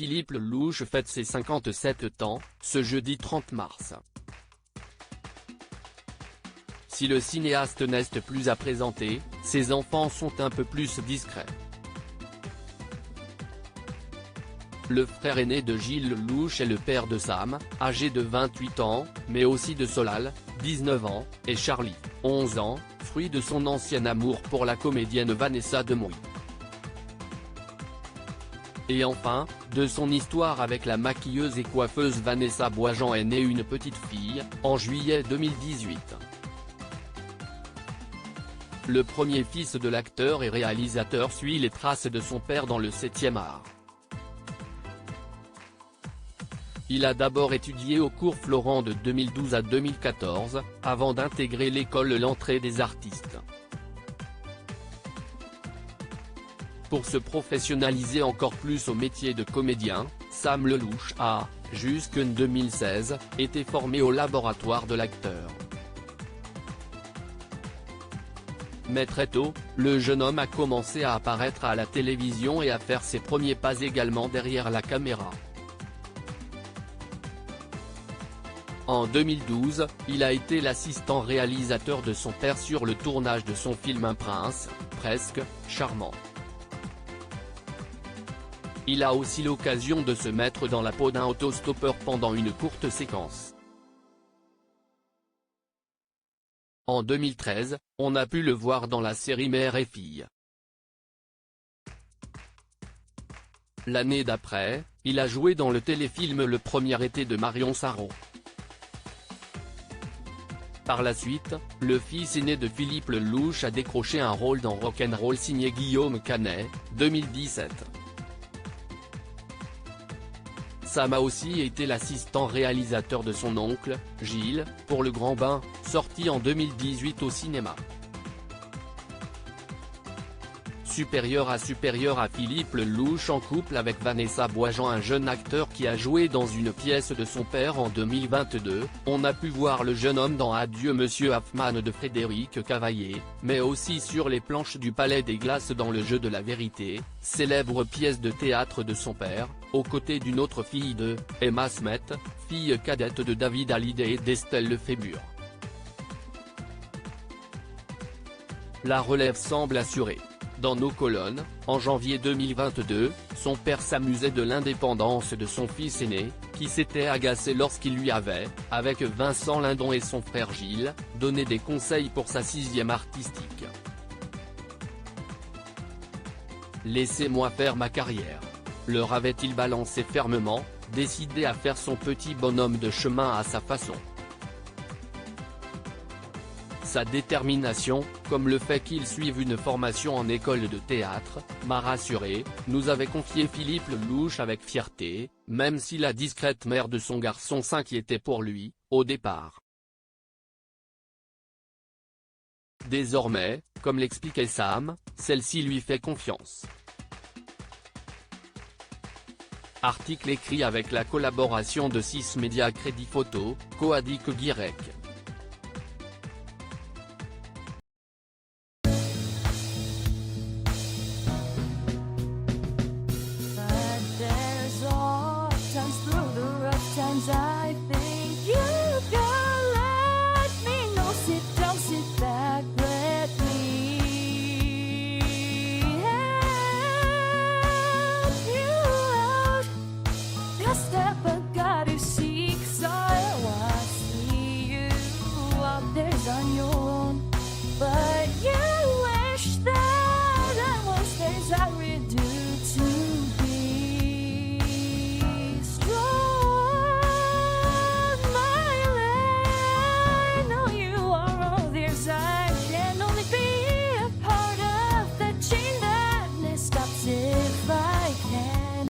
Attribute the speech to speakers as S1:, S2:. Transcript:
S1: Philippe Lelouch fête ses 57 ans, ce jeudi 30 mars. Si le cinéaste n'est plus à présenter, ses enfants sont un peu plus discrets. Le frère aîné de Gilles Lelouch est le père de Sam, âgé de 28 ans, mais aussi de Solal, 19 ans, et Charlie, 11 ans, fruit de son ancien amour pour la comédienne Vanessa Demouy. Et enfin, de son histoire avec la maquilleuse et coiffeuse Vanessa Boisjean est née une petite fille, en juillet 2018. Le premier fils de l'acteur et réalisateur suit les traces de son père dans le 7e art. Il a d'abord étudié au cours Florent de 2012 à 2014, avant d'intégrer l'école L'Entrée des artistes. Pour se professionnaliser encore plus au métier de comédien, Sam Lelouch a, jusqu'en 2016, été formé au laboratoire de l'acteur. Mais très tôt, le jeune homme a commencé à apparaître à la télévision et à faire ses premiers pas également derrière la caméra. En 2012, il a été l'assistant réalisateur de son père sur le tournage de son film Un prince, presque, charmant. Il a aussi l'occasion de se mettre dans la peau d'un autostoppeur pendant une courte séquence. En 2013, on a pu le voir dans la série Mère et fille. L'année d'après, il a joué dans le téléfilm Le premier été de Marion Sarraud. Par la suite, le fils aîné de Philippe Lelouch a décroché un rôle dans Rock'n'Roll signé Guillaume Canet, 2017. Sam a aussi été l'assistant réalisateur de son oncle, Gilles, pour Le Grand Bain, sorti en 2018 au cinéma. Supérieur à Philippe Lelouch en couple avec Vanessa Boisjean, un jeune acteur qui a joué dans une pièce de son père en 2022, on a pu voir le jeune homme dans Adieu Monsieur Hoffman de Frédéric Cavaillé, mais aussi sur les planches du Palais des Glaces dans Le Jeu de la Vérité, célèbre pièce de théâtre de son père, aux côtés d'une autre fille de Emma Smet, fille cadette de David Hallyday et d'Estelle Lefébure. La relève semble assurée. Dans nos colonnes, en janvier 2022, son père s'amusait de l'indépendance de son fils aîné, qui s'était agacé lorsqu'il lui avait, avec Vincent Lindon et son frère Gilles, donné des conseils pour sa 6e artistique. Laissez-moi faire ma carrière. Leur avait-il balancé fermement, décidé à faire son petit bonhomme de chemin à sa façon. Sa détermination, comme le fait qu'il suive une formation en école de théâtre, m'a rassuré, nous avait confié Philippe Lelouch avec fierté, même si la discrète mère de son garçon s'inquiétait pour lui, au départ. Désormais, comme l'expliquait Sam, celle-ci lui fait confiance. Article écrit avec la collaboration de 6 Médias Crédit Photo, Coadic Guirec.